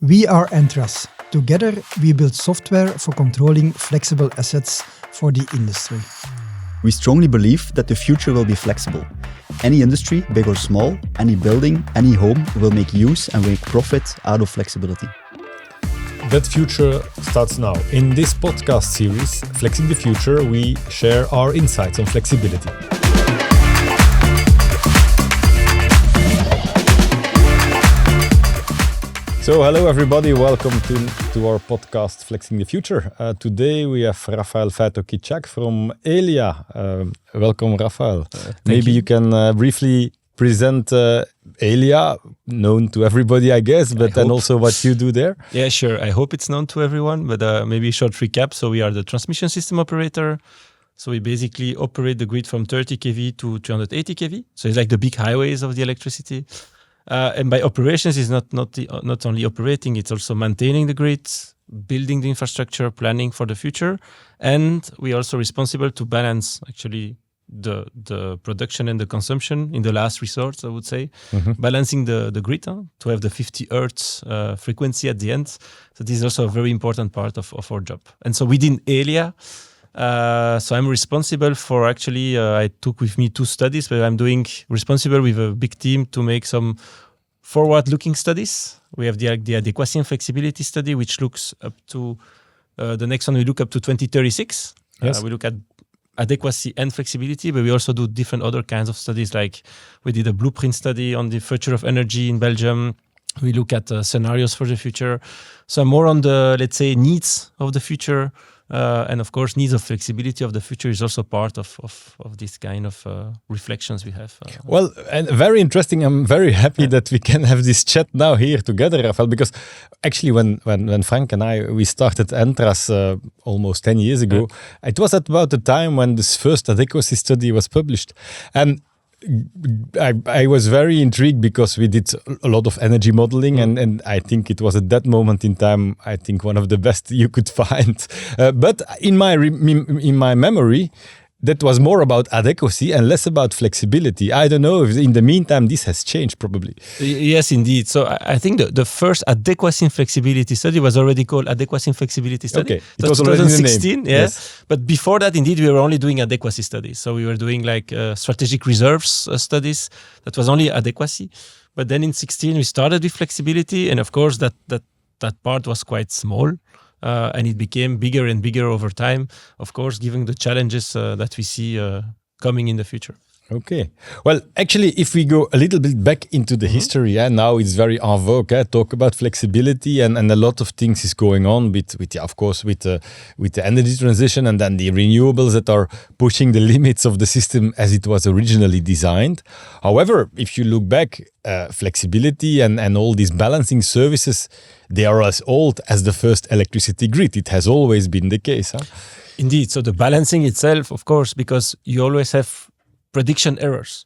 We are Entras. Together, we build software for controlling flexible assets for the industry. We strongly believe that the future will be flexible. Any industry, big or small, any building, any home will make use and make profit out of flexibility. That future starts now. In this podcast series, Flexing the Future, we share our insights on flexibility. So hello everybody, welcome to our podcast Flexing the Future. Today we have Rafael Feito Kiczak from Elia. Welcome Rafael. Maybe you can briefly present Elia, known to everybody I guess, but then also what you do there. Yeah, sure. I hope it's known to everyone, but maybe a short recap. So we are the transmission system operator. So we basically operate the grid from 30 kV to 280 kV. So it's like the big highways of the electricity. And by operations is not only operating, it's also maintaining the grid, building the infrastructure, planning for the future. And we are also responsible to balance actually the production and the consumption in the last resort, I would say. Balancing the grid to have the 50 Hertz frequency at the end. So this is also a very important part of our job. And so within Elia, so I'm responsible for actually, I took with me 2 studies, but I'm responsible with a big team to make some forward-looking studies. We have the adequacy and flexibility study, which looks up to, the next one we look up to 2036. Yes. We look at adequacy and flexibility, but we also do different other kinds of studies, like we did a blueprint study on the future of energy in Belgium. We look at scenarios for the future. So more on the, let's say, needs of the future. And of course, needs of flexibility of the future is also part of this kind of reflections we have. Well, and very interesting. I'm very happy that we can have this chat now here together, Rafael, because actually when Frank and we started Entras almost 10 years ago, it was at about the time when this first adequacy study was published. And I was very intrigued because we did a lot of energy modeling and I think it was at that moment in time, I think one of the best you could find. But in my memory, that was more about adequacy and less about flexibility. I don't know if in the meantime this has changed probably. Yes, indeed. So I think the first adequacy and flexibility study was already called adequacy and flexibility study. Okay, it was already 2016, in the name. yeah. Yes. But before that, indeed, we were only doing adequacy studies. So we were doing like strategic reserves studies. That was only adequacy. But then in 2016, we started with flexibility. And of course, that part was quite small. And it became bigger and bigger over time, of course, given the challenges that we see coming in the future. Okay. Well, actually, if we go a little bit back into the history, now it's very en vogue, talk about flexibility and a lot of things is going on with the energy transition and then the renewables that are pushing the limits of the system as it was originally designed. However, if you look back, flexibility and all these balancing services, they are as old as the first electricity grid. It has always been the case. Huh? Indeed. So the balancing itself, of course, because you always have prediction errors.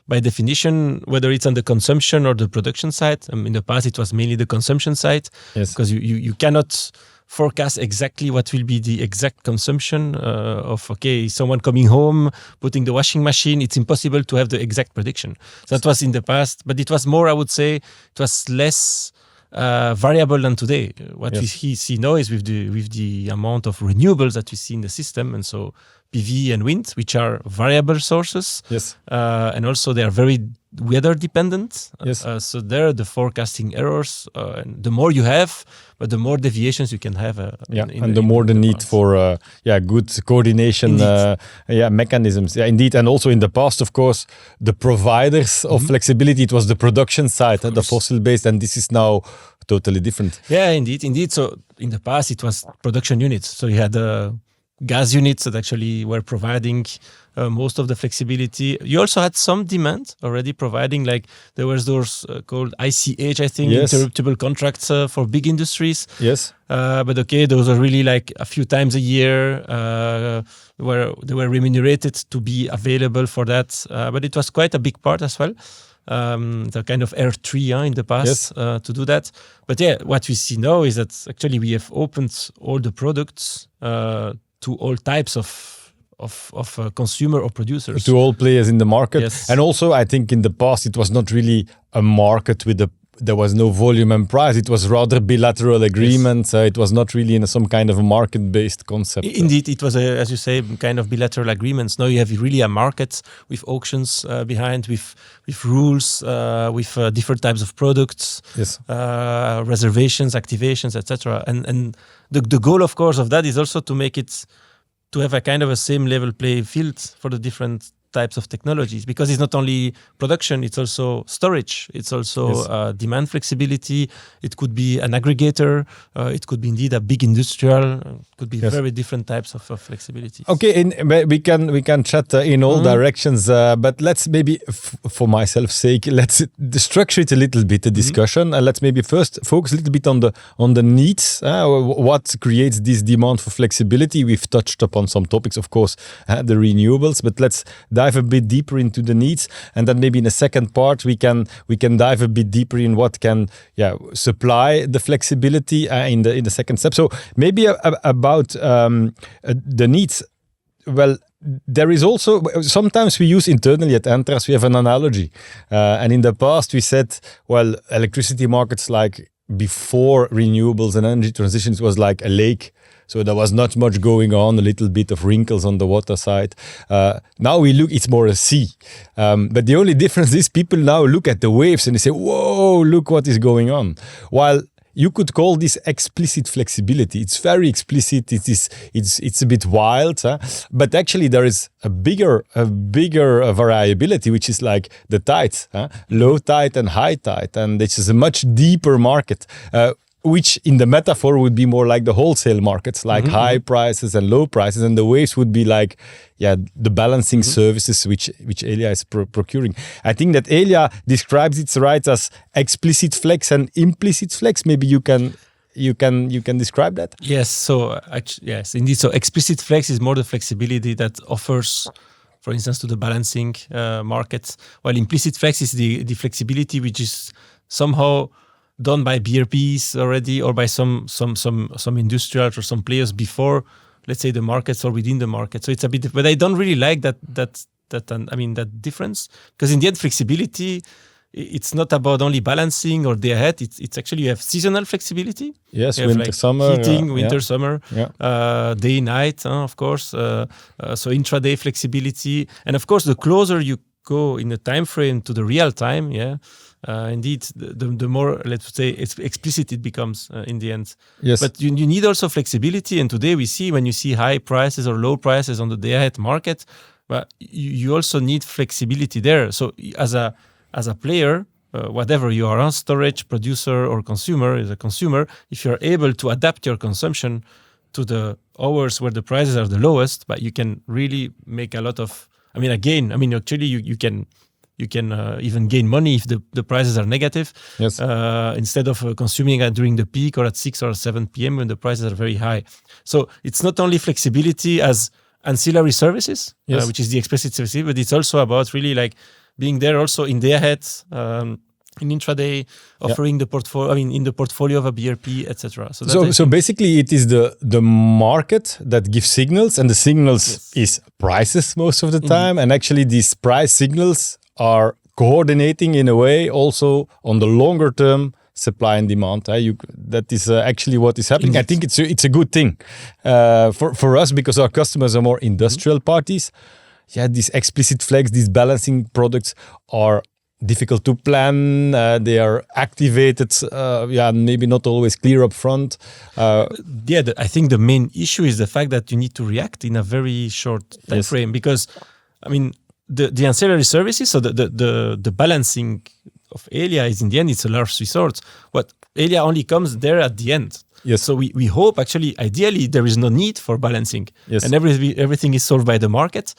By definition, whether it's on the consumption or the production side, in the past it was mainly the consumption side, because you cannot forecast exactly what will be the exact consumption of, someone coming home, putting the washing machine. It's impossible to have the exact prediction. So that was in the past, but it was more, I would say, it was less variable than today. What we see now is with the amount of renewables that we see in the system, and so PV and wind, which are variable sources. Yes. And also they are very weather dependent. Yes. So there the forecasting errors, and the more you have, but the more deviations you can have. And the more the need for good coordination mechanisms. Yeah, indeed. And also in the past, of course, the providers of flexibility, it was the production side, the fossil-based, and this is now totally different. Yeah, indeed. So in the past, it was production units. So you had gas units that actually were providing most of the flexibility. You also had some demand already providing, like there was those called ICH, I think, interruptible contracts for big industries. Yes. But those are really like a few times a year where they were remunerated to be available for that. But it was quite a big part as well. The kind of R3 in the past to do that. But what we see now is that actually we have opened all the products to all types of consumer or producers. To all players in the market. Yes. And also, I think in the past, it was not really a market with a there was no volume and price. It was rather bilateral agreements. It was not really in some kind of a market-based concept. Indeed, it was, as you say, kind of bilateral agreements. Now you have really a market with auctions behind, with rules, with different types of products, Yes. Reservations, activations, etc. And the goal, of course, of that is also to make it, to have a kind of a same level play field for the different types of technologies, because it's not only production, it's also storage, it's also demand flexibility, it could be an aggregator, it could be indeed a big industrial, it could be very different types of flexibility. Okay, and we can chat in all directions, but let's maybe, for myself sake, let's structure it a little bit, the discussion, and let's maybe first focus a little bit on the needs, what creates this demand for flexibility. We've touched upon some topics, of course, the renewables, but let's dive a bit deeper into the needs, and then maybe in the second part we can dive a bit deeper in what can supply the flexibility in the second step. So maybe about the needs. Well, there is also, sometimes we use internally at Entras, we have an analogy, and in the past we said, well, electricity markets, like before renewables and energy transitions, was like a lake. So there was not much going on, a little bit of wrinkles on the water side. Now we look, it's more a sea. But the only difference is people now look at the waves and they say, whoa, look what is going on. While you could call this explicit flexibility. It's very explicit. It's a bit wild, but actually there is a bigger variability, which is like the tides, low tide and high tide, and this is a much deeper market. Which in the metaphor would be more like the wholesale markets, like high prices and low prices, and the waves would be like, the balancing services which Elia is procuring. I think that Elia describes it right as explicit flex and implicit flex. Maybe you can describe that. Yes. So yes, indeed. So explicit flex is more the flexibility that offers, for instance, to the balancing markets, while implicit flex is the flexibility which is somehow done by BRPs already, or by some industrials or some players before, let's say, the markets or within the market. So it's a bit, but I don't really like that difference, because in the end, flexibility, it's not about only balancing or day ahead. It's actually, you have seasonal flexibility. Yes, you winter, have summer, heating, winter, summer, Yeah. Day, night, of course. So intraday flexibility, and of course, the closer you go in the time frame to the real time, indeed, the more, let's say, it's explicit it becomes in the end. Yes. But you need also flexibility. And today we see, when you see high prices or low prices on the day-ahead market, but you also need flexibility there. So as a player, whatever you are, storage, producer or consumer, as a consumer, if you're able to adapt your consumption to the hours where the prices are the lowest, but you can really make a lot of, actually you can even gain money if the prices are negative. Yes. Instead of consuming during the peak or at 6 or 7 p.m. when the prices are very high. So it's not only flexibility as ancillary services, which is the explicit flexibility, but it's also about really like being there also in day ahead, in intraday, offering the portfolio. In the portfolio of a BRP, etc. So basically, it is the market that gives signals, and the signals is prices most of the time, and actually these price signals are coordinating in a way also on the longer term supply and demand. That is actually what is happening. I think it's a good thing for us, because our customers are more industrial parties. These explicit flex, these balancing products are difficult to plan. They are activated, maybe not always clear up front. I think the main issue is the fact that you need to react in a very short time frame, because the ancillary services, so the balancing of Elia is in the end, it's a last resort. But Elia only comes there at the end. Yes. So we hope, actually, ideally, there is no need for balancing. Yes. And everything is solved by the market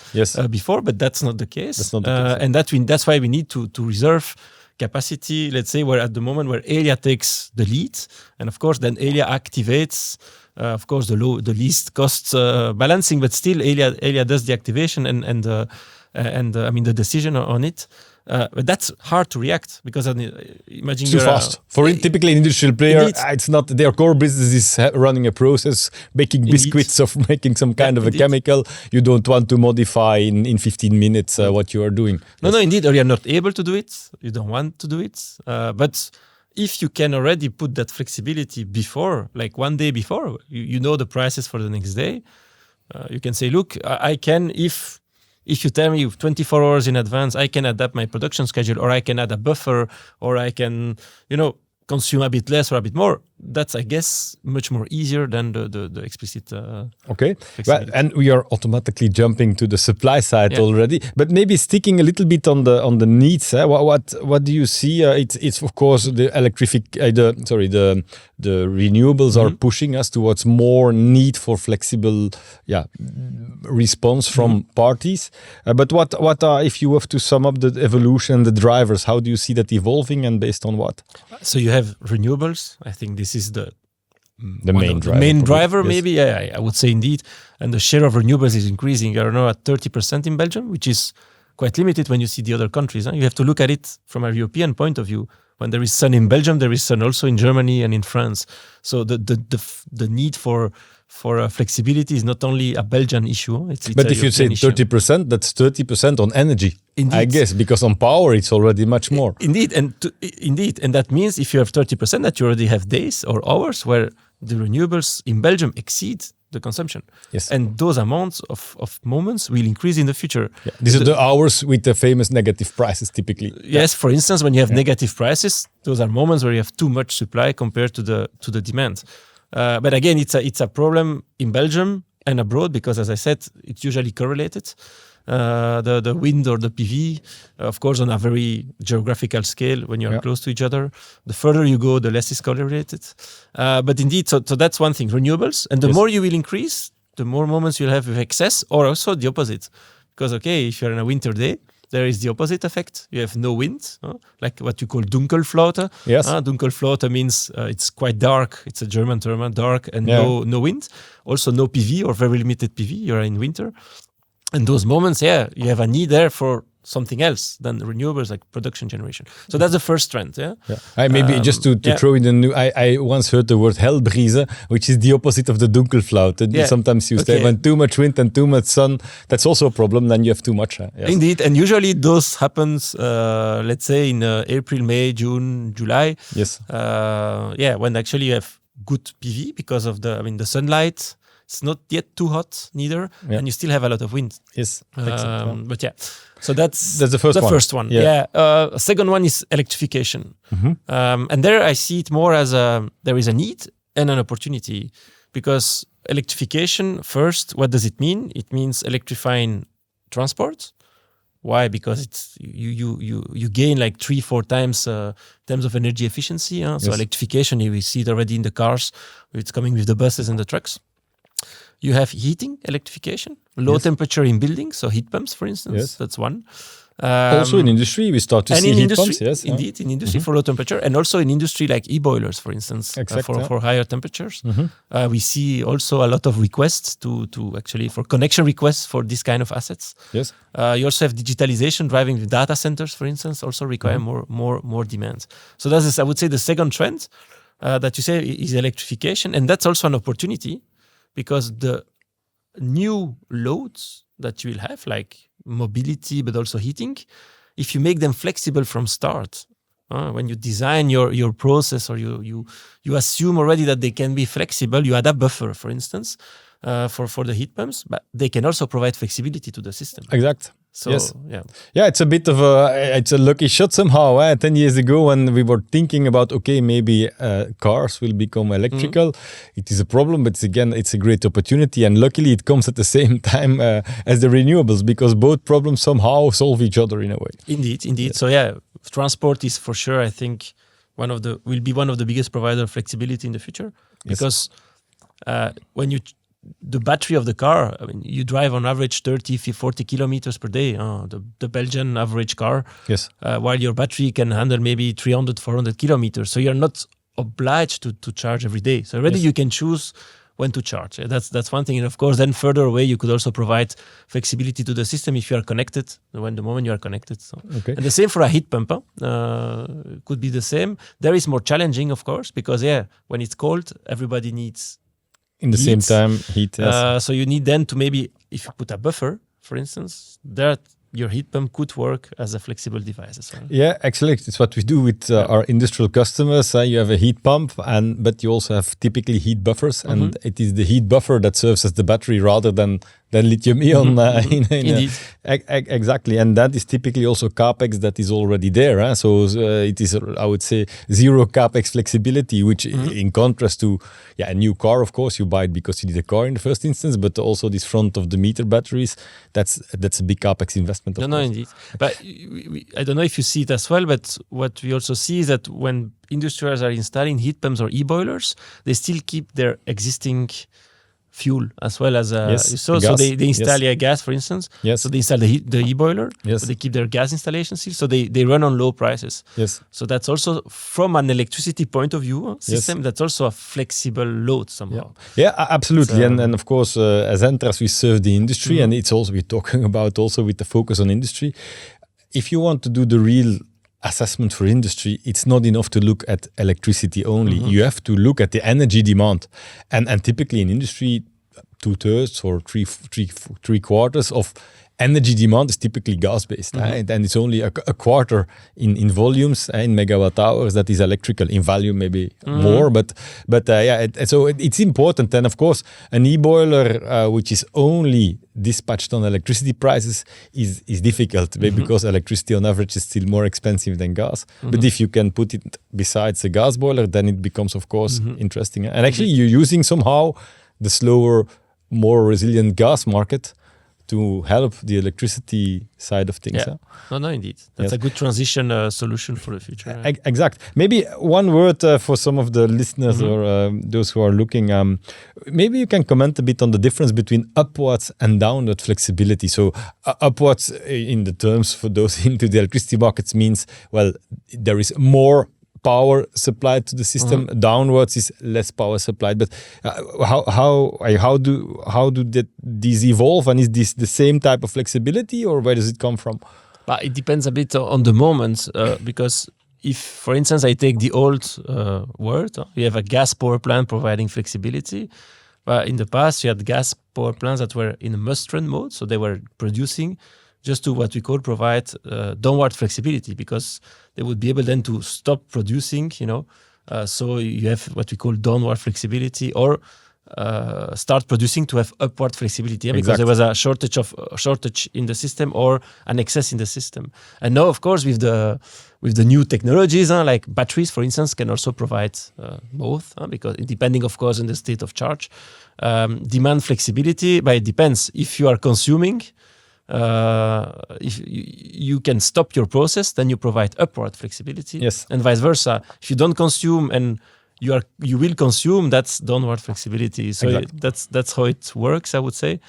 before, but that's not the case. That's not the case. And that's why we need to reserve capacity, let's say, where at the moment where Elia takes the lead. And of course, then Elia activates, of course, the least cost balancing, but still Elia does the activation and the decision on it. But that's hard to react, because imagine too fast. For typically an industrial player, it's not their core business is running a process, making biscuits or making some kind of a chemical. You don't want to modify in 15 minutes what you are doing. No, indeed, or you're not able to do it. You don't want to do it. But if you can already put that flexibility before, like one day before, you know the prices for the next day, you can say, look, I can, if you tell me 24 hours in advance, I can adapt my production schedule, or I can add a buffer, or I can, consume a bit less or a bit more. That's, I guess, much more easier than the explicit. Okay, well, and we are automatically jumping to the supply side already. But maybe sticking a little bit on the needs. What do you see? It's of course the the renewables are pushing us towards more need for flexible, response from parties. But what are, if you have to sum up the evolution, the drivers? How do you see that evolving, and based on what? So you have renewables. I think this is the main driver. Main driver, yes. maybe. Yeah, I would say indeed. And the share of renewables is increasing. I don't know, at 30% in Belgium, which is quite limited when you see the other countries. You have to look at it from a European point of view. When there is sun in Belgium, there is sun also in Germany and in France. So the need for flexibility is not only a Belgian issue. But if you say 30%, that's 30% on energy. Indeed. I guess, because on power it's already much more. Indeed, and that means if you have 30%, that you already have days or hours where the renewables in Belgium exceed the consumption. Yes. And those amounts of moments will increase in the future. Yeah. These are the hours with the famous negative prices typically. Yes, for instance, when you have negative prices, those are moments where you have too much supply compared to the demand. But again, it's a problem in Belgium and abroad because, as I said, it's usually correlated. The wind or the PV, of course, on a very geographical scale when you're close to each other. The further you go, the less is correlated. But indeed, so that's one thing, renewables. And the more you will increase, the more moments you'll have with excess, or also the opposite. Because, if you're on a winter day, there is the opposite effect. You have no wind, like what you call dunkelflaute. Yes. Dunkelflaute means it's quite dark. It's a German term, dark, and no wind. Also no PV or very limited PV. You're in winter. And those moments, you have a need there for something else than the renewables, like production generation. So that's the first trend. Maybe just to throw in a new, I once heard the word hellbrise, which is the opposite of the dunkelflaute. Sometimes you say when too much wind and too much sun, that's also a problem. Then you have too much. Yes. Indeed, and usually those happens, let's say in April, May, June, July. Yes. When actually you have good PV because of the sunlight. It's not yet too hot neither, and you still have a lot of wind. Yes, but so that's the first one. Second one is electrification, and there I see it more as there is a need and an opportunity, because electrification first, what does it mean? It means electrifying transport. Why? Because it's you gain like 3-4 times terms of energy efficiency. So electrification, we see it already in the cars. It's coming with the buses and the trucks. You have heating electrification, low temperature in buildings, so heat pumps, for instance. That's one. Also in industry, we start to see heat pumps. Yes, indeed, in industry for low temperature, and also in industry like e-boilers, for instance, for higher temperatures. We see also a lot of requests to actually for connection requests for this kind of assets. Yes. You also have digitalization driving the data centers, for instance, also require more demand. So that is, I would say, the second trend that you say is electrification, and that's also an opportunity. Because the new loads that you will have, like mobility, but also heating, if you make them flexible from start, when you design your process, or you assume already that they can be flexible, you add a buffer, for instance, for the heat pumps, but they can also provide flexibility to the system. Exact. So, it's a bit of it's a lucky shot somehow. 10 years ago, when we were thinking about, maybe cars will become electrical, it is a problem, but it's a great opportunity. And luckily it comes at the same time as the renewables, because both problems somehow solve each other in a way. Indeed. Yes. So transport is for sure, I think, will be one of the biggest provider of flexibility in the future. Because when the battery of the car, you drive on average 30-40 kilometers per day, the Belgian average car, while your battery can handle maybe 300-400 kilometers. So you're not obliged to charge every day. So already you can choose when to charge. That's one thing. And of course, then further away, you could also provide flexibility to the system if you are connected, the moment you are connected. So. And the same for a heat pump. Could be the same. There is more challenging, of course, because when it's cold, everybody needs in the same time heat. So you need then to maybe, if you put a buffer, for instance, that your heat pump could work as a flexible device as well. Yeah, actually, it's what we do with our industrial customers. You have a heat pump, but you also have typically heat buffers, and it is the heat buffer that serves as the battery rather than lithium-ion. Indeed. Exactly, and that is typically also capex that is already there. So it is, I would say, zero capex flexibility, which in contrast to a new car, of course, you buy it because you need a car in the first instance, but also these front-of-the-meter batteries, that's a big capex investment. No, indeed. But I don't know if you see it as well, but what we also see is that when industrials are installing heat pumps or e-boilers, they still keep their existing fuel as well as so they install gas, for instance. Yes. So they install the e-boiler. Yes. But they keep their gas installation still. So they run on low prices. Yes. So that's also from an electricity point of view system. That's also a flexible load somehow. Yeah, absolutely. And of course, as Entras, we serve the industry, and it's also we're talking about also with the focus on industry. If you want to do the real assessment for industry, it's not enough to look at electricity only. You have to look at the energy demand. And typically in industry, 2/3 or three quarters of energy demand is typically gas-based. And it's only a quarter in volumes, in megawatt hours, that is electrical. In value, maybe more, but so it's important. And of course, an e-boiler, which is only dispatched on electricity prices, is difficult because electricity on average is still more expensive than gas. But if you can put it besides a gas boiler, then it becomes, of course, interesting. And actually, you're using somehow the slower, more resilient gas market to help the electricity side of things. Yeah. No, indeed. That's a good transition solution for the future. Exact. Maybe one word for some of the listeners or those who are looking. Maybe you can comment a bit on the difference between upwards and downward flexibility. So upwards, in the terms for those into the electricity markets, means, well, there is more power supplied to the system. Downwards is less power supplied. But how do these evolve? And is this the same type of flexibility, or where does it come from? But it depends a bit on the moment, because if, for instance, I take the old world, you have a gas power plant providing flexibility. But in the past, you had gas power plants that were in a must-run mode, so they were producing just to what we call provide downward flexibility, because they would be able then to stop producing, so you have what we call downward flexibility, or start producing to have upward flexibility, because there was a shortage in the system or an excess in the system. And now, of course, with the new technologies, like batteries, for instance, can also provide both, because depending, of course, on the state of charge, demand flexibility. But it depends if you are consuming. If you can stop your process, then you provide upward flexibility. Yes. And vice versa. If you don't consume and you will consume, that's downward flexibility. So that's how it works, I would say.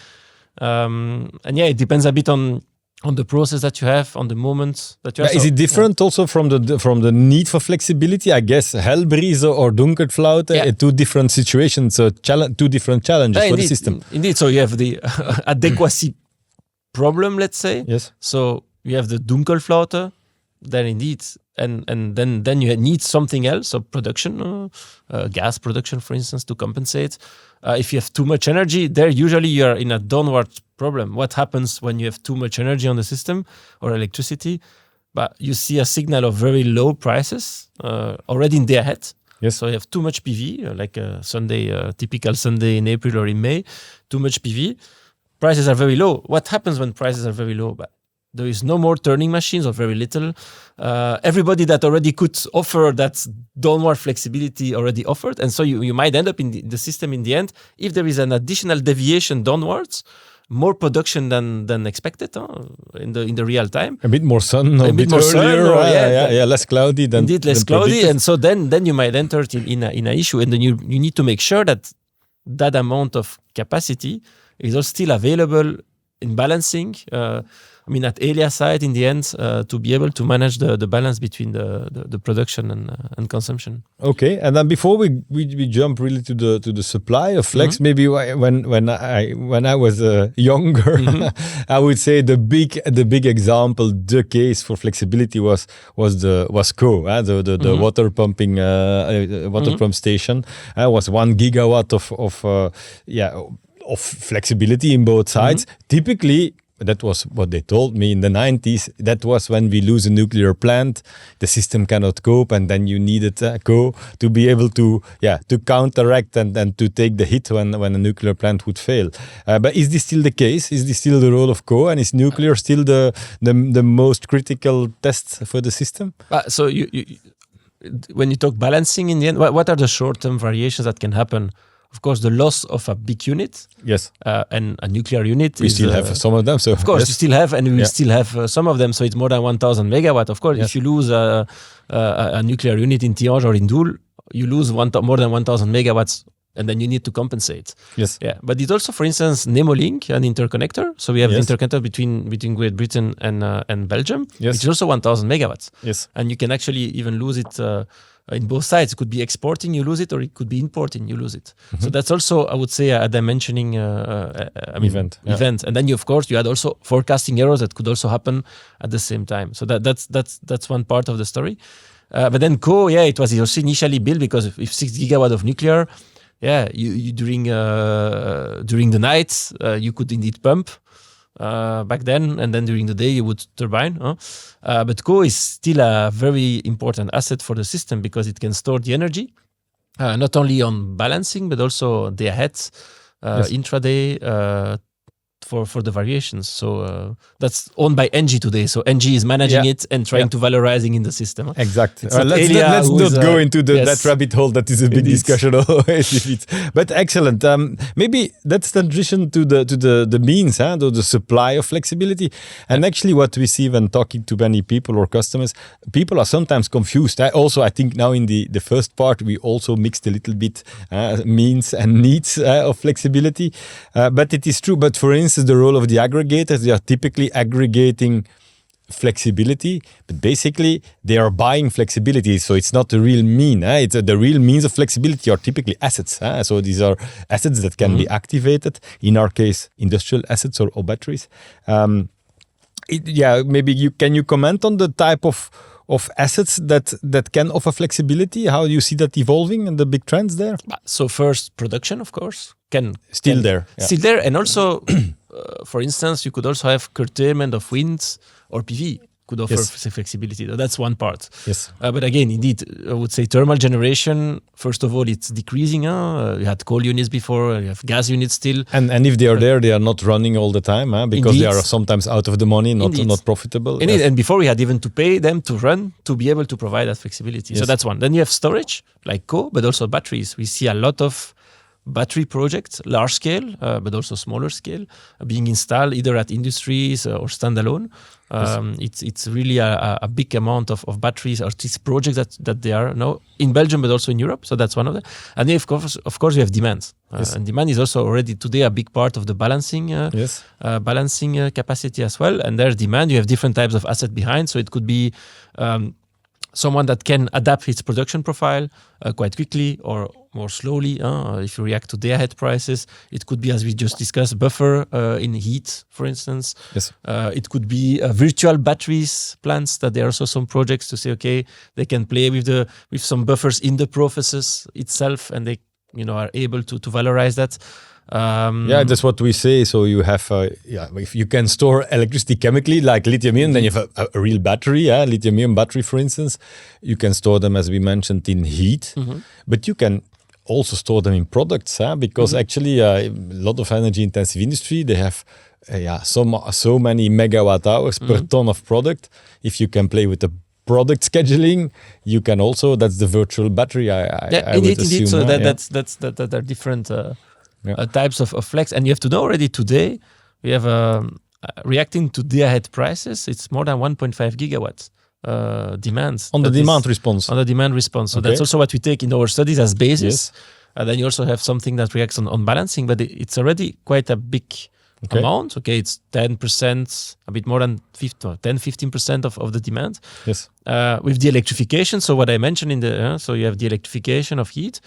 And it depends a bit on the process that you have, on the moment that you have. Is it different also from the need for flexibility? I guess Hellbrise or Dunkelflaute, two different situations, two different challenges for the system. Indeed. So you have the adequacy problem, let's say. Yes. So you have the Dunkelflaute, then indeed, and then you need something else, so production, gas production, for instance, to compensate. If you have too much energy, there usually you are in a downward problem. What happens when you have too much energy on the system or electricity? But you see a signal of very low prices already in day ahead. Yes. So you have too much PV, like a Sunday, typical Sunday in April or in May, too much PV. Prices are very low. What happens when prices are very low? But there is no more turning machines, or very little. Everybody that already could offer that downward flexibility already offered. And so you might end up in the system in the end, if there is an additional deviation downwards, more production than expected in the real time. A bit more sun, a bit earlier, less cloudy than indeed less cloudy, predicted. And so then you might enter in an issue, and then you need to make sure that amount of capacity is all still available in balancing. At Elia side, in the end, to be able to manage the balance between the production and consumption. Okay, and then before we jump really to the supply of flex, maybe when I was younger, I would say the big example, the case for flexibility was CO, the water pumping pump station. Was 1 gigawatt of flexibility in both sides. Typically, that was what they told me in the 90s. That was when we lose a nuclear plant, the system cannot cope, and then you needed CO to be able to counteract and to take the hit when a nuclear plant would fail. But is this still the case? Is this still the role of CO, and is nuclear still the most critical test for the system? So you when you talk balancing in the end, what are the short-term variations that can happen? Of course, the loss of a big unit, yes, and a nuclear unit. We still have some of them. So of course, yes. you still have, and we will still have some of them. So it's more than 1,000 megawatt. Of course, Yes. if you lose a nuclear unit in Tihange or in Doel, you lose more than 1,000 megawatts, and then you need to compensate. Yes. Yeah, but it's also, for instance, Nemolink, an interconnector. So we have Yes. the interconnector between Great Britain and Belgium. Yes. Which is also 1,000 megawatts. Yes. And you can actually even lose it in both sides. It could be exporting, you lose it, or it could be importing, you lose it. So that's also, I would say, a dimensioning Event, yeah. event. And then you, of course, you had also forecasting errors that could also happen at the same time. So that's one part of the story. But then it was also initially built because if 6 gigawatt of nuclear, you during the night you could indeed pump. Back then, and then during the day you would turbine. But CO is still a very important asset for the system because it can store the energy, not only on balancing, but also day ahead, intraday, for the variations. So that's owned by ENGIE today. So ENGIE is managing it and trying to valorizing in the system. Exactly. It's not Let's Elia not who is, go into yes. that rabbit hole. That is a big Indeed. discussion always. But excellent. Maybe let's transition to the means, to the supply of flexibility. And actually, what we see when talking to many people or customers, people are sometimes confused. I think now in the first part we also mixed a little bit means and needs of flexibility. But it is true. But for instance, the role of the aggregators, they are typically aggregating flexibility, but basically they are buying flexibility. So it's not the real mean. It's the real means of flexibility are typically assets. So these are assets that can be activated. In our case, industrial assets or batteries. Maybe can you comment on the type of assets that can offer flexibility? How do you see that evolving and the big trends there? So first, production, of course, Still there. Yeah. Still there, and also, for instance, you could also have curtailment of wind or PV could offer flexibility. That's one part. Yes. But again, indeed, I would say thermal generation, first of all, it's decreasing. You had coal units before, you have gas units still. And if they are there, they are not running all the time because Indeed. they are sometimes out of the money, not profitable. Indeed. And before we had even to pay them to run to be able to provide that flexibility. Yes. So that's one. Then you have storage, like CO, but also batteries. We see a lot of battery projects, large scale, but also smaller scale, being installed either at industries or standalone. It's really a big amount of batteries or these projects that they are now in Belgium, but also in Europe. So that's one of them. And then, of course, we have demand. And demand is also already today a big part of the balancing capacity as well. And there's demand. You have different types of asset behind. So it could be someone that can adapt its production profile quite quickly or more slowly. If you react to day-ahead prices, it could be, as we just discussed, buffer in heat, for instance. Yes. It could be virtual batteries plants that there are also some projects to say, okay, they can play with some buffers in the processes itself, and they are able to valorize that. That's what we say. So you have, if you can store electricity chemically, like lithium-ion, then you have a real battery, lithium-ion battery, for instance. You can store them, as we mentioned, in heat, but you can also store them in products, because actually a lot of energy-intensive industry, they have so many megawatt hours per ton of product. If you can play with the product scheduling, you can also, that's the virtual battery, I would assume. So that are different types of flex. And you have to know already today, we have reacting to day-ahead prices, it's more than 1.5 gigawatts demand. On the demand response. On the demand response. So that's also what we take in our studies as basis. And then you also have something that reacts on balancing, but it's already quite a big amount. Okay, it's 10%, a bit more than 10-15% of the demand. Yes. With the electrification, so what I mentioned so you have the electrification of heat.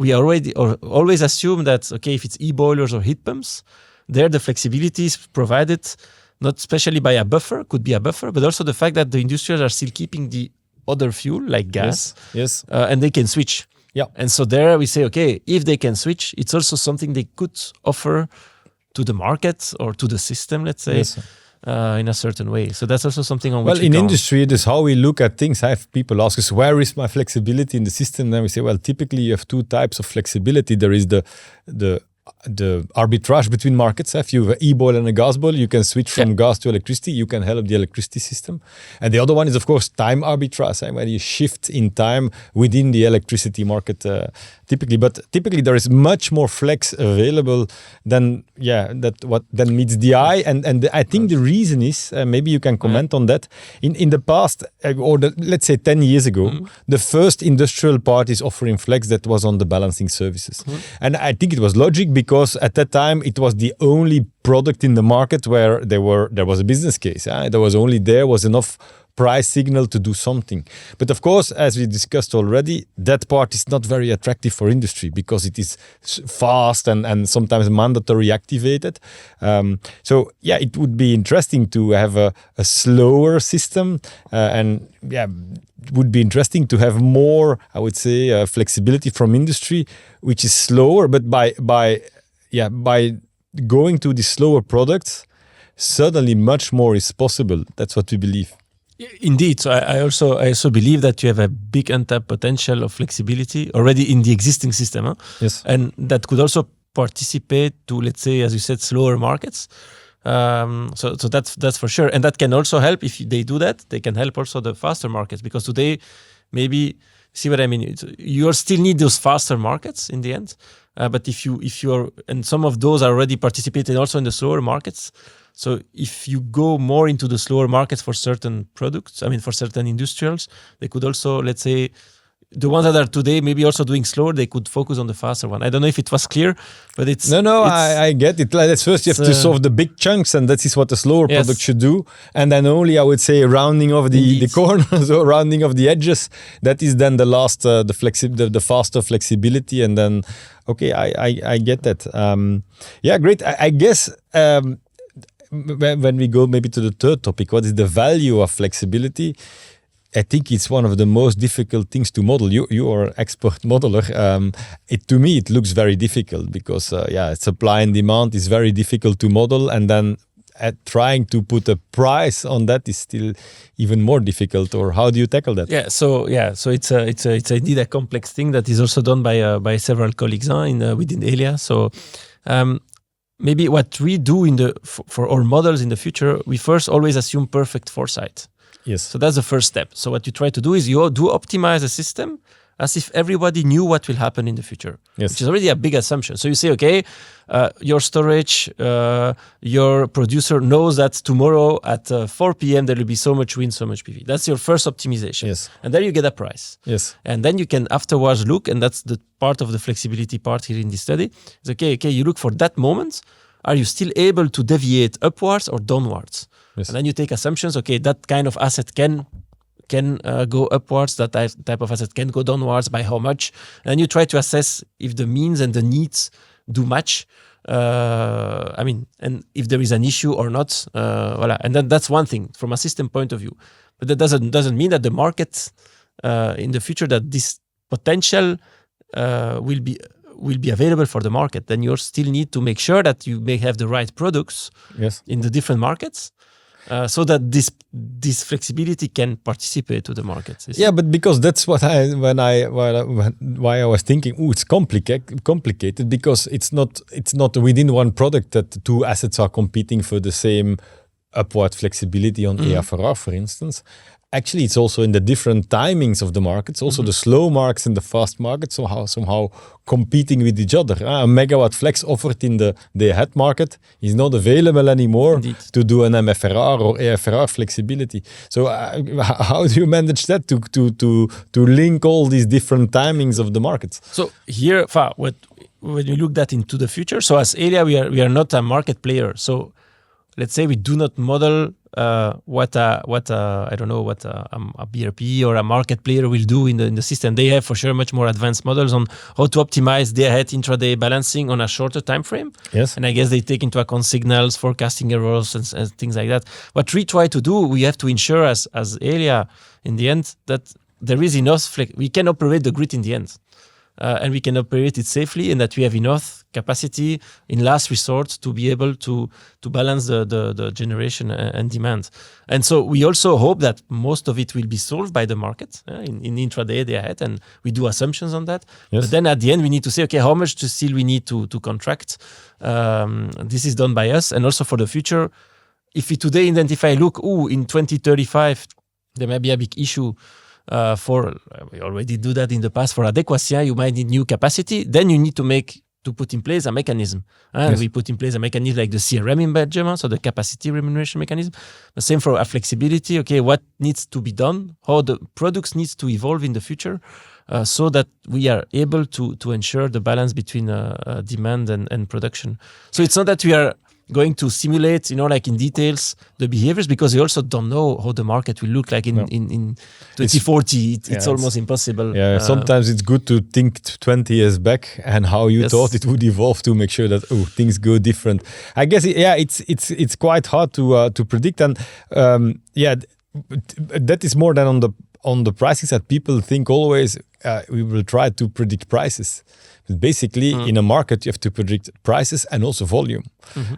We always assume that, okay, if it's e-boilers or heat pumps, there the flexibility is provided not especially by a buffer, could be a buffer, but also the fact that the industrials are still keeping the other fuel, like gas, and they can switch. Yeah. And so there we say, okay, if they can switch, it's also something they could offer to the market or to the system, let's say. Yes. In a certain way. So that's also something on which Well, we in can- industry, it is how we look at things. I have people ask us, where is my flexibility in the system? Then we say, well, typically you have two types of flexibility. There is the arbitrage between markets. If you have an e-boil and a gas boil, you can switch from gas to electricity. You can help the electricity system. And the other one is, of course, time arbitrage, where you shift in time within the electricity market typically. But typically there is much more flex available than meets the eye. And I think the reason is, maybe you can comment on that. In the past, let's say 10 years ago, the first industrial parties offering flex that was on the balancing services. And I think it was logic because at that time it was the only product in the market where there was a business case. There was enough price signal to do something. But of course, as we discussed already, that part is not very attractive for industry because it is fast and sometimes mandatory activated. It would be interesting to have a slower system it would be interesting to have more, I would say, flexibility from industry, which is slower, but by going to the slower products, suddenly much more is possible. That's what we believe. Indeed. So I also believe that you have a big untapped potential of flexibility already in the existing system. Huh? Yes. And that could also participate to, let's say, as you said, slower markets. So that's for sure. And that can also help if they do that. They can help also the faster markets because today, maybe, see what I mean? You still need those faster markets in the end. But if you are, and some of those are already participating also in the slower markets. So if you go more into the slower markets for certain products, for certain industrials, they could also, let's say, the ones that are today maybe also doing slower, they could focus on the faster one. I don't know if it was clear, but it's... I get it. Like, first you have to solve the big chunks, and that is what the slower product should do. And then only, I would say, rounding off the corners or rounding off the edges, that is then the last, the faster flexibility. And then, okay, I get that. Great. I guess... when we go maybe to the third topic, what is the value of flexibility? I think it's one of the most difficult things to model. You are an expert modeler. To me, it looks very difficult because supply and demand is very difficult to model, and then trying to put a price on that is still even more difficult. Or how do you tackle that? So it's indeed a complex thing that is also done by several colleagues within Elia. So. Maybe what we do for our models in the future, we first always assume perfect foresight. Yes. So that's the first step. So what you try to do is you do optimize a system as if everybody knew what will happen in the future, which is already a big assumption. So you say, okay, your storage, your producer knows that tomorrow at 4 p.m. there will be so much wind, so much PV. That's your first optimization. Yes. And then you get a price. Yes. And then you can afterwards look, and that's the part of the flexibility part here in this study. It's okay, you look for that moment. Are you still able to deviate upwards or downwards? Yes. And then you take assumptions, okay, that kind of asset can go upwards, that type of asset can go downwards, by how much? And you try to assess if the means and the needs do match. And if there is an issue or not. And then that's one thing from a system point of view. But that doesn't mean that the market in the future, that this potential will be available for the market. Then you still need to make sure that you may have the right products in the different markets. So that this flexibility can participate to the markets. Yeah, but because that's what why I was thinking, it's complicated because it's not within one product that two assets are competing for the same upward flexibility on AFRR, for instance. Actually, it's also in the different timings of the markets, also the slow markets and the fast markets, somehow competing with each other. A megawatt flex offered in the day-ahead market is not available anymore to do an MFRR or AFRR flexibility. So how do you manage that to link all these different timings of the markets? So here, when you look that into the future, so as Elia, we are not a market player. So let's say we do not model what a BRP or a market player will do in the system. They have for sure much more advanced models on how to optimize day-ahead intraday balancing on a shorter time frame. Yes. And I guess they take into account signals, forecasting errors, and things like that. What we try to do, we have to ensure as Elia in the end that there is enough we can operate the grid in the end. and we can operate it safely, and that we have enough capacity in last resort to be able to balance the generation and demand. And so we also hope that most of it will be solved by the market in intraday, day ahead, and we do assumptions on that. Yes. But then at the end, we need to say, okay, how much still we need to contract? This is done by us, and also for the future. If we today identify, look, in 2035, there may be a big issue we already do that in the past for adequacy, you might need new capacity, then you need to put in place a mechanism. Yes. We put in place a mechanism like the CRM in Belgium, so the capacity remuneration mechanism. The same for flexibility, okay, what needs to be done, how the products needs to evolve in the future, so that we are able to ensure the balance between demand and production. So it's not that we are going to simulate, like in details, the behaviors, because we also don't know how the market will look like in 2040. It's almost impossible. Yeah, sometimes it's good to think 20 years back and how you thought it would evolve to make sure that things go different. I guess it's quite hard to predict, and that is more than on the pricing side. People think always we will try to predict prices. But basically, in a market, you have to predict prices and also volume.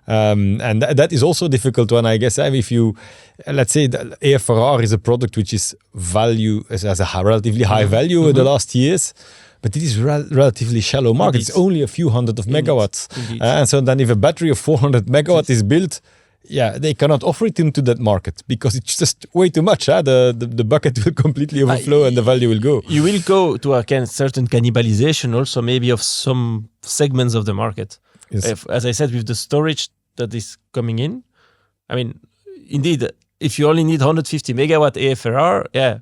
And that is also difficult when, I guess, if you, let's say, the AFRR is a product which is value as a relatively high value in the last years, but it is relatively shallow market. Indeed. It's only a few hundred of megawatts. Indeed. And so then if a battery of 400 megawatts is built, they cannot offer it into that market because it's just way too much. The bucket will completely overflow and the value will go. You will go to a certain cannibalization also maybe of some segments of the market. Yes. As I said, with the storage that is coming in, I mean, indeed, if you only need 150 megawatt AFRR,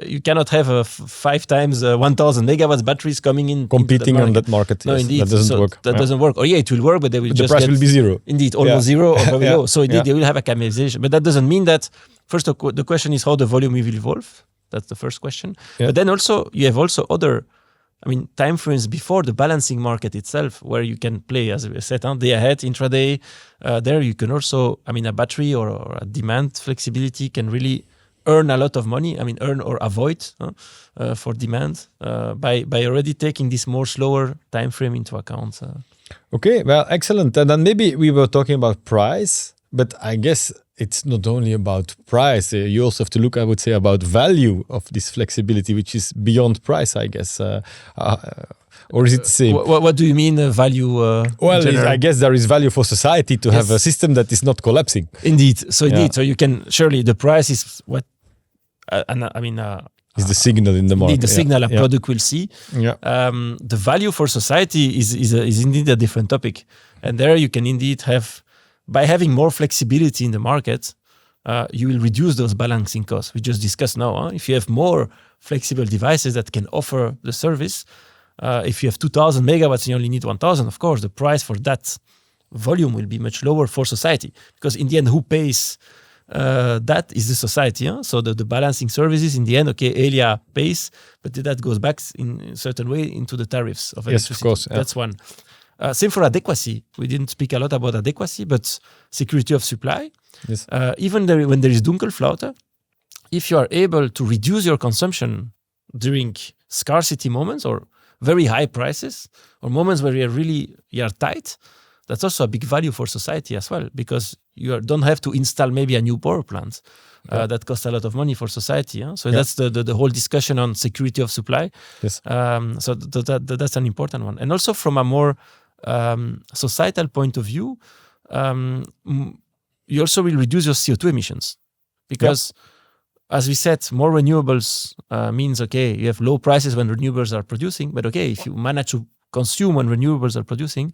you cannot have 5 times 1,000 megawatts batteries coming in competing on that market. No, yes, indeed, that doesn't work. That doesn't work. Or it will work, but they will the price will be zero. Indeed, almost zero or very low. So indeed, Yeah. they will have a cannibalization. But that doesn't mean that. First, the question is how the volume will evolve. That's the first question. Yeah. But then also you have other, time frames before the balancing market itself, where you can play, as we said, day ahead, intraday. There you can also, a battery or a demand flexibility can really earn a lot of money. Earn or avoid for demand by already taking this more slower time frame into account. Okay, well, excellent. And then maybe we were talking about price, but I guess it's not only about price. You also have to look, I would say, about value of this flexibility, which is beyond price, I guess. Or is it the same? What do you mean value? I guess there is value for society to have a system that is not collapsing. Indeed. So you can surely the price is what. Is the signal in the market. The signal a product will see. Yeah. The value for society is indeed a different topic. And there you can indeed have, by having more flexibility in the market, you will reduce those balancing costs. We just discussed now. If you have more flexible devices that can offer the service, if you have 2,000 megawatts and you only need 1,000, of course, the price for that volume will be much lower for society. Because in the end, who pays that is the society. So the balancing services, in the end, Elia pays, but that goes back in a certain way into the tariffs of electricity. Yes, of course. Yeah. That's one. Same for adequacy. We didn't speak a lot about adequacy, but security of supply. Yes. Even when there is Dunkelflaute, if you are able to reduce your consumption during scarcity moments or very high prices or moments where you are tight, that's also a big value for society as well, because you don't have to install maybe a new power plant that costs a lot of money for society. So that's the whole discussion on security of supply. Yes. So that's an important one. And also from a more societal point of view, you also will reduce your CO2 emissions because, as we said, more renewables means, you have low prices when renewables are producing, but if you manage to consume when renewables are producing,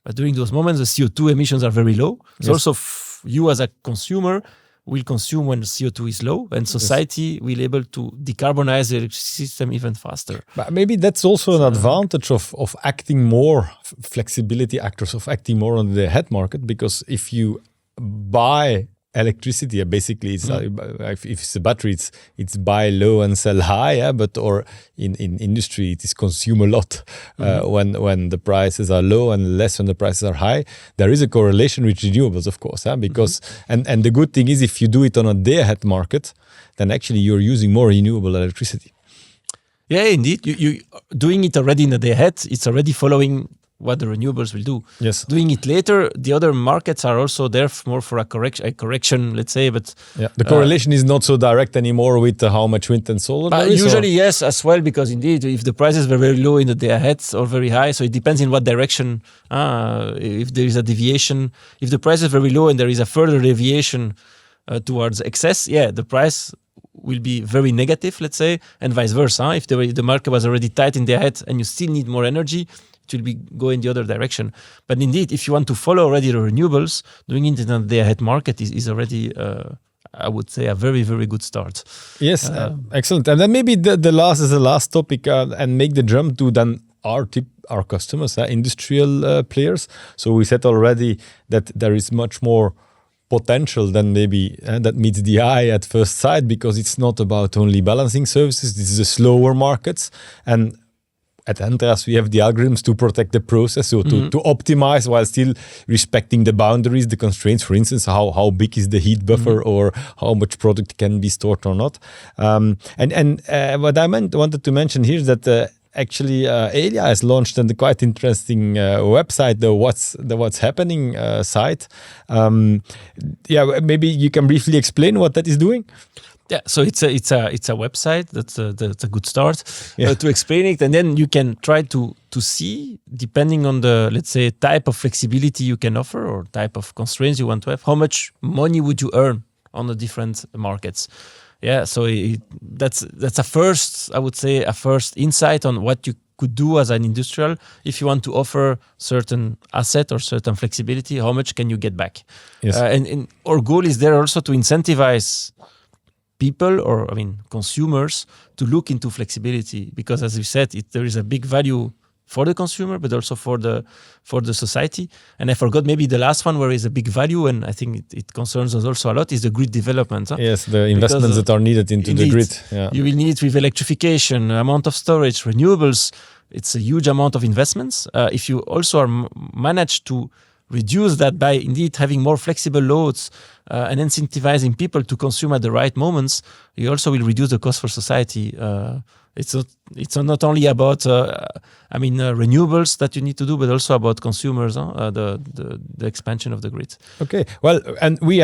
but during those moments, the CO2 emissions are very low. So also you as a consumer will consume when the CO2 is low, and society will able to decarbonize the electricity system even faster. But maybe that's also an advantage of acting more, flexibility actors of acting more on the head market, because if you buy electricity, basically it's if it's a battery, it's buy low and sell high, but or in industry it is consume a lot when the prices are low and less when the prices are high. There is a correlation with renewables, of course, because and the good thing is if you do it on a day ahead market, then actually you're using more renewable electricity. Yeah, indeed. You doing it already in the day ahead. It's already following what the renewables will do. Yes. Doing it later, the other markets are also there more for a correction, let's say. But the correlation is not so direct anymore with how much wind and solar there is. Usually, yes, as well, because indeed, if the prices were very low in the day ahead or very high, so it depends in what direction. If there is a deviation, if the price is very low and there is a further deviation towards excess, the price will be very negative, let's say, and vice versa. If the market was already tight in the ahead and you still need more energy, it will be go in the other direction. But indeed, if you want to follow already the renewables, doing it in the day-ahead market is already, I would say, a very, very good start. Yes, excellent. And then maybe the last topic and make the jump to then our customers, industrial players. So we said already that there is much more potential than maybe that meets the eye at first sight, because it's not about only balancing services. This is a slower markets, and at Entras, we have the algorithms to protect the process, so to optimize while still respecting the boundaries, the constraints. For instance, how big is the heat buffer, or how much product can be stored or not. And what I wanted to mention here is that actually Elia has launched a quite interesting website, the What's Happening site. Maybe you can briefly explain what that is doing. Yeah, so it's a website. That's a good start to explain it, and then you can try to see, depending on the, let's say, type of flexibility you can offer or type of constraints you want to have, how much money would you earn on the different markets. Yeah, so that's a first, I would say, a first insight on what you could do as an industrial if you want to offer certain asset or certain flexibility. How much can you get back? Yes. And our goal is there also to incentivize people, or consumers, to look into flexibility, because as we said, there is a big value for the consumer, but also for the society. And I forgot maybe the last one where is a big value, and I think it concerns us also a lot, is the grid development. Yes, the investments that are needed into the grid. Yeah. You will need, with electrification, amount of storage, renewables. It's a huge amount of investments. If you also manage to reduce that by indeed having more flexible loads and incentivizing people to consume at the right moments, you also will reduce the cost for society. It's not only about renewables that you need to do, but also about consumers, the expansion of the grid. Okay, well, and we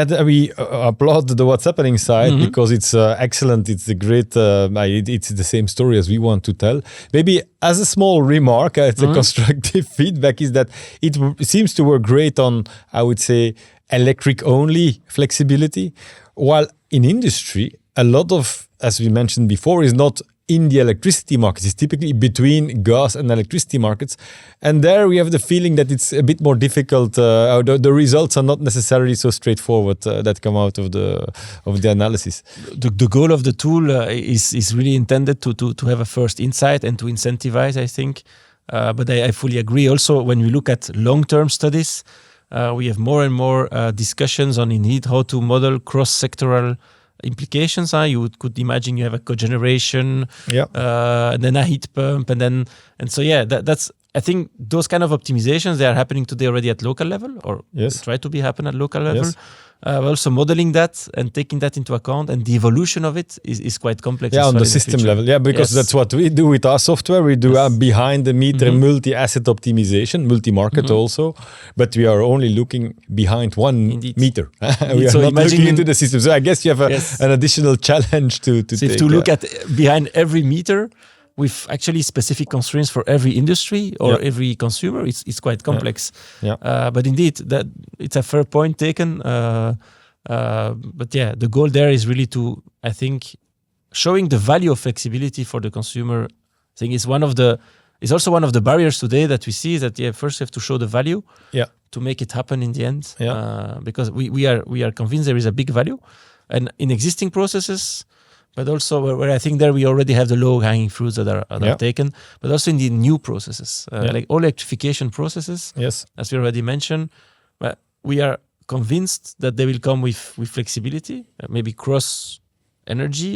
applaud the What's Happening side because it's excellent. It's a great. It's the same story as we want to tell. Maybe as a small remark, it's a constructive feedback, is that it seems to work great on, I would say, electric only flexibility, while in industry, a lot of, as we mentioned before, is not in the electricity markets. It's typically between gas and electricity markets. And there we have the feeling that it's a bit more difficult. The results are not necessarily so straightforward that come out of the analysis. The goal of the tool is really intended to have a first insight and to incentivize, I think. But I fully agree. Also, when we look at long-term studies, we have more and more discussions on indeed how to model cross-sectoral implications. You could imagine you have a cogeneration, and then a heat pump, that's, I think those kind of optimizations, they are happening today already at local level, or try to happen at local level. Yes. Also modeling that and taking that into account, and the evolution of it is quite complex. Yeah, on the system level. Yeah, because that's what we do with our software. We do behind the meter multi-asset optimization, multi-market also, but we are only looking behind one meter. We are not looking into the system. So I guess you have an additional challenge to take. If to look at behind every meter, with actually specific constraints for every industry or every consumer, it's quite complex. But indeed, that it's a fair point taken. But the goal there is really to, I think, showing the value of flexibility for the consumer. I think is also one of the barriers today that we see, is that first you have to show the value to make it happen in the end. Because we are convinced there is a big value, and in existing processes. But also where I think there we already have the low-hanging fruits that are taken, but also in the new processes, like all electrification processes, as we already mentioned, we are convinced that they will come with flexibility, maybe cross energy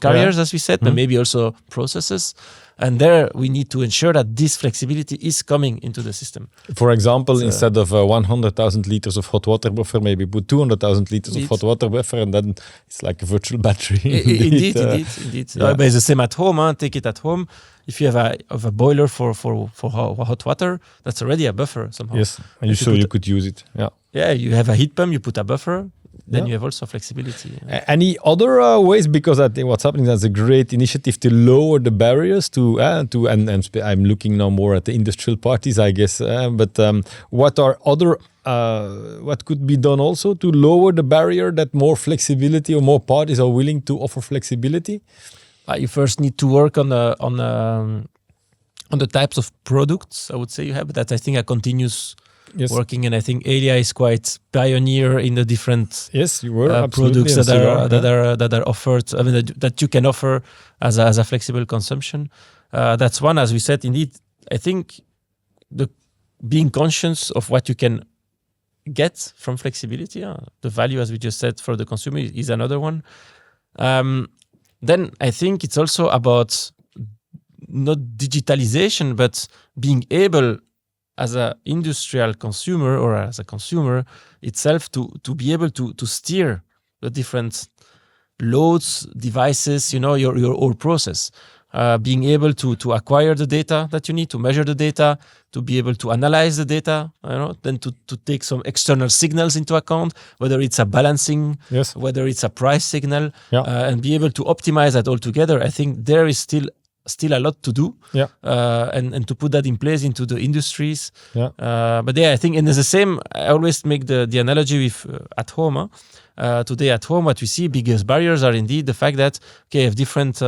carriers, as we said, but maybe also processes. And there we need to ensure that this flexibility is coming into the system. For example, instead of 100,000 liters of hot water buffer, maybe put 200,000 liters of hot water buffer, and then it's like a virtual battery. Indeed. Yeah. But it's the same at home. Take it at home. If you have a boiler for hot water, that's already a buffer somehow. Yes, and you could use it. Yeah. Yeah, you have a heat pump, you put a buffer. Then you have also flexibility. Any other ways? Because I think what's happening is a great initiative to lower the barriers and I'm looking now more at the industrial parties, I guess. But what are other? What could be done also to lower the barrier that more flexibility or more parties are willing to offer flexibility? You first need to work on the types of products. I would say you have, but that I think a continuous. Yes. Working, and I think Elia is quite pioneer in the different products that are offered. I mean that you can offer as a flexible consumption. That's one, as we said. Indeed, I think being conscious of what you can get from flexibility, the value, as we just said, for the consumer is another one. Then I think it's also about not digitalization, but being able, as an industrial consumer or as a consumer itself, to be able to steer the different loads, devices, your whole process. Being able to acquire the data that you need, to measure the data, to be able to analyze the data, then to take some external signals into account, whether it's a balancing, whether it's a price signal, and be able to optimize that all together. I think there is still a lot to do, and to put that in place into the industries. But I think, and it's the same. I always make the analogy with at home. Today at home, what we see biggest barriers are indeed the fact that you have different.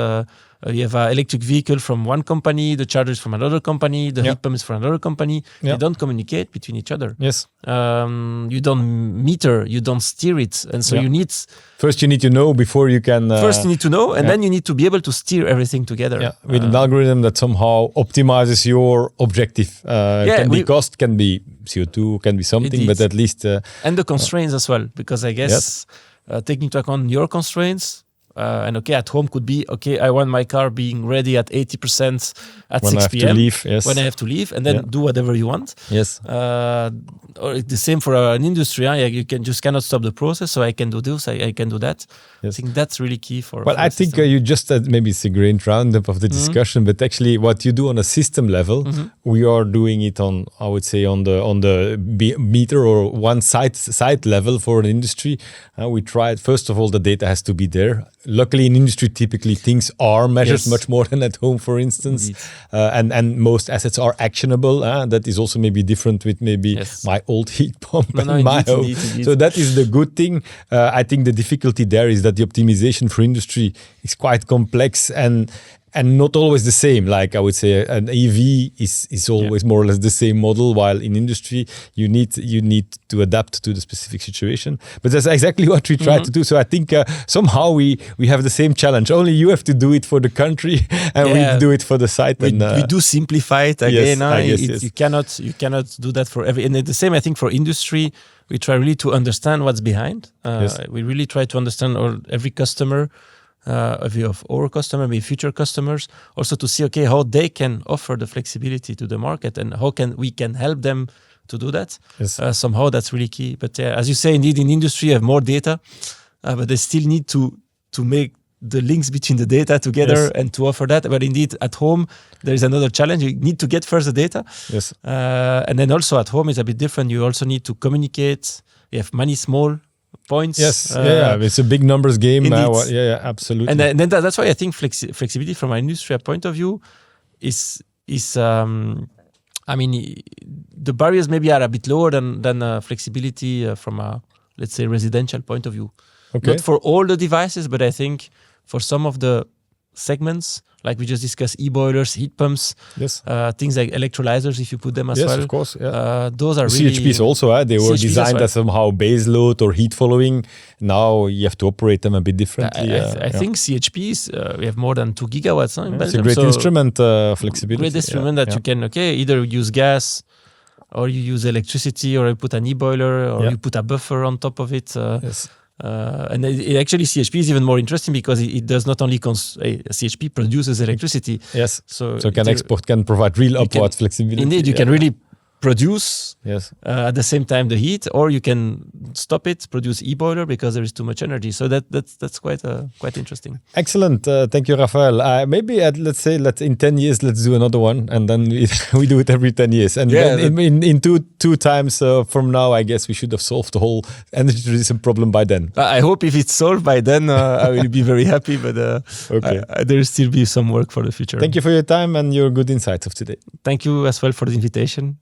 You have an electric vehicle from one company, the charger is from another company, the heat pump is from another company. They don't communicate between each other. Yes. You don't meter, you don't steer it, and so you need. First, you need to know before you can. First, you need to know, and then you need to be able to steer everything together. With an algorithm that somehow optimizes your objective. Can be cost, can be CO2, can be something, indeed. But at least. And the constraints as well, because I guess taking into account your constraints. And at home could be, I want my car being ready at 80% at when 6 p.m. When I have to leave, and then do whatever you want. Yes. Or the same for an industry. You cannot stop the process, so I can do this, I can do that. Yes. I think that's really key for. Well, I think you just said maybe it's a great roundup of the discussion, but actually, what you do on a system level, we are doing it on, I would say, on the meter or one site level for an industry. We tried. First of all, the data has to be there. Luckily, in industry, typically things are measured much more than at home, for instance, and most assets are actionable. That is also maybe different with maybe my old heat pump in my home. Indeed. So that is the good thing. I think the difficulty there is that the optimization for industry is quite complex and not always the same. Like I would say, an EV is always more or less the same model, while in industry you need to adapt to the specific situation. But that's exactly what we try to do. So I think somehow we have the same challenge. Only you have to do it for the country, and we do it for the site. We do simplify it again. Yes, you cannot do that for every. And the same, I think, for industry. We try really to understand what's behind. We really try to understand every customer. Of our customer, maybe future customers, also to see how they can offer the flexibility to the market and how we can help them to do that. Somehow that's really key. But as you say, indeed in industry you have more data, but they still need to make the links between the data together and to offer that. But indeed at home there is another challenge. You need to get first the data. And then also at home is a bit different. You also need to communicate. You have many small points. It's a big numbers game. Absolutely. And then that's why I think flexibility from an industrial point of view is I mean, the barriers maybe are a bit lower than flexibility from a, let's say, residential point of view. Not for all the devices, but I think for some of the segments, like we just discussed, e-boilers, heat pumps, things like electrolyzers, if you put them as well. Yes, of course. Those are really... CHPs also, they were designed as somehow base load or heat following. Now you have to operate them a bit differently. I think CHPs, we have more than 2 gigawatts in Belgium. It's a great instrument, flexibility. Great instrument that you can, either use gas or you use electricity or you put an e-boiler or you put a buffer on top of it. And actually CHP is even more interesting because it does not only CHP produces electricity. Yes. So can provide real upward flexibility. Indeed, you can really produce at the same time the heat, or you can stop it, produce e-boiler because there is too much energy. So that's quite interesting. Excellent. Thank you, Rafael. Maybe let's in 10 years, let's do another one, and then we do it every 10 years. And then in two times from now, I guess we should have solved the whole energy transition problem by then. I hope if it's solved by then, I will be very happy. But there will still be some work for the future. Thank you for your time and your good insights of today. Thank you as well for the invitation.